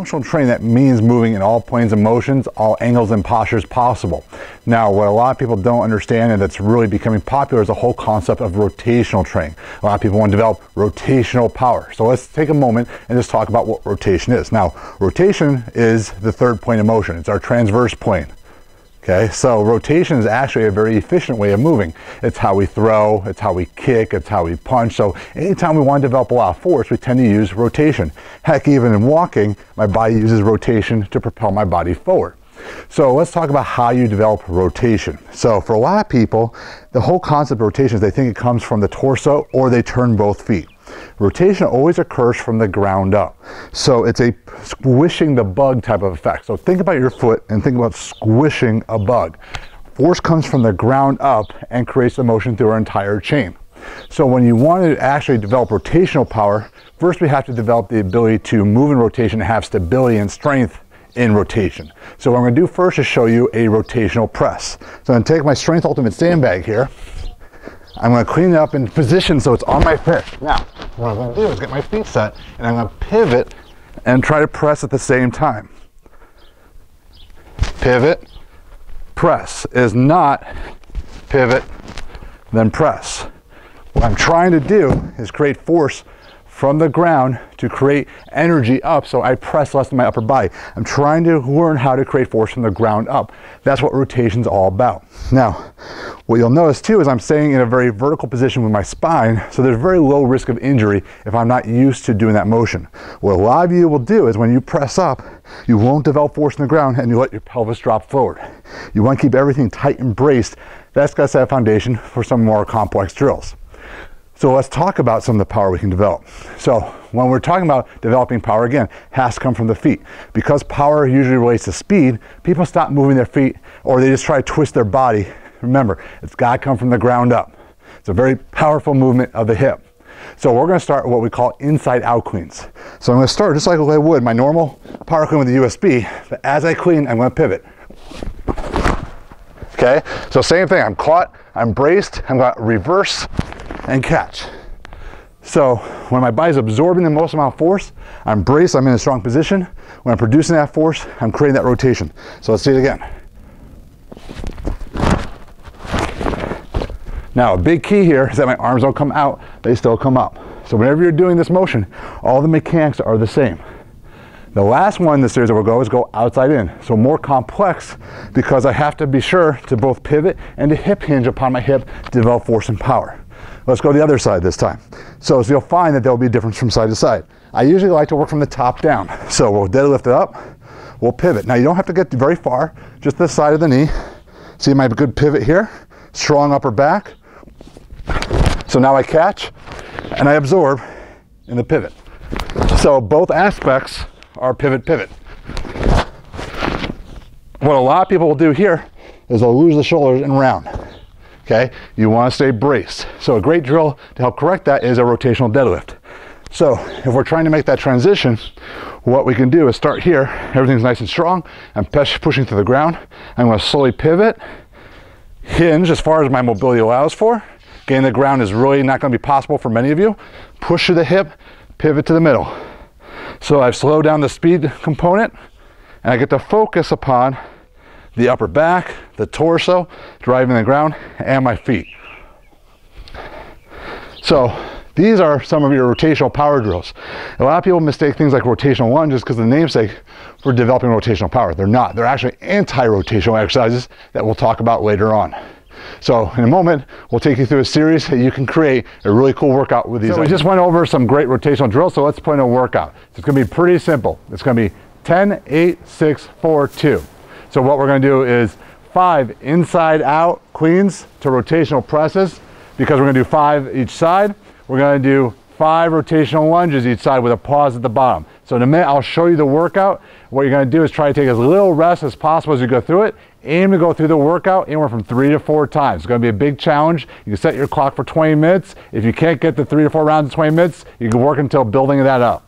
functional training, that means moving in all planes of motions, all angles and postures possible. Now, what a lot of people don't understand, and that's really becoming popular, is the whole concept of rotational training. A lot of people want to develop rotational power. So let's take a moment and just talk about what rotation is. Now, rotation is the third plane of motion. It's our transverse plane. Okay, so rotation is actually a very efficient way of moving. It's how we throw, it's how we kick, it's how we punch. So anytime we want to develop a lot of force, we tend to use rotation. Heck, even in walking, my body uses rotation to propel my body forward. So let's talk about how you develop rotation. So for a lot of people, the whole concept of rotation is they think it comes from the torso or they turn both feet. Rotation always occurs from the ground up. So it's a squishing the bug type of effect. So think about your foot and think about squishing a bug. Force comes from the ground up and creates the motion through our entire chain. So when you want to actually develop rotational power, first we have to develop the ability to move in rotation and have stability and strength in rotation. So what I'm going to do first is show you a rotational press. So I'm going to take my Strength Ultimate Sandbag here. I'm going to clean it up in position so it's on my fist. Now, what I'm going to do is get my feet set, and I'm going to pivot and try to press at the same time. Pivot, press is not pivot, then press. What I'm trying to do is create force from the ground to create energy up, so I press less than my upper body. I'm trying to learn how to create force from the ground up. That's what rotation's all about. Now, what you'll notice too is I'm staying in a very vertical position with my spine, so there's very low risk of injury if I'm not used to doing that motion. What a lot of you will do is when you press up, you won't develop force in the ground and you let your pelvis drop forward. You want to keep everything tight and braced. That's got to set a foundation for some more complex drills. So let's talk about some of the power we can develop. So when we're talking about developing power, again, has to come from the feet. Because power usually relates to speed, people stop moving their feet or they just try to twist their body. Remember, it's got to come from the ground up. It's a very powerful movement of the hip. So we're going to start with what we call inside out cleans. So I'm going to start just like I would my normal power clean with the USB, but as I clean, I'm going to pivot. Okay, so same thing, I'm caught, I'm braced, I'm going to reverse and catch. So when my body's absorbing the most amount of force, I'm braced, I'm in a strong position. When I'm producing that force, I'm creating that rotation. So let's see it again. Now a big key here is that my arms don't come out, they still come up. So whenever you're doing this motion, all the mechanics are the same. The last one in the series that we'll go is go outside in. So more complex because I have to be sure to both pivot and to hip hinge upon my hip to develop force and power. Let's go the other side this time. So you'll find that there'll be a difference from side to side. I usually like to work from the top down. So we'll deadlift it up, we'll pivot. Now you don't have to get very far, just the side of the knee. See my good pivot here, strong upper back. So now I catch and I absorb in the pivot. So both aspects are pivot, pivot. What a lot of people will do here is they'll lose the shoulders and round. Okay, you want to stay braced. So a great drill to help correct that is a rotational deadlift. So if we're trying to make that transition, what we can do is start here. Everything's nice and strong. I'm pushing through the ground. I'm going to slowly pivot, hinge as far as my mobility allows for. Getting the ground is really not going to be possible for many of you. Push to the hip, pivot to the middle. So I've slowed down the speed component and I get to focus upon the upper back, the torso, driving the ground, and my feet. So these are some of your rotational power drills. A lot of people mistake things like rotational lunges because of the namesake for developing rotational power. They're not. They're actually anti-rotational exercises that we'll talk about later on. So in a moment, we'll take you through a series that you can create a really cool workout with these. So we just went over some great rotational drills, so let's put in a workout. So it's going to be pretty simple. It's going to be 10, 8, 6, 4, 2. So what we're going to do is 5 inside out cleans to rotational presses. Because we're going to do 5 each side, we're going to do 5 rotational lunges each side with a pause at the bottom. So in a minute, I'll show you the workout. What you're going to do is try to take as little rest as possible as you go through it. Aim to go through the workout anywhere from 3 to 4 times. It's going to be a big challenge. You can set your clock for 20 minutes. If you can't get the 3 to 4 rounds in 20 minutes, you can work until building that up.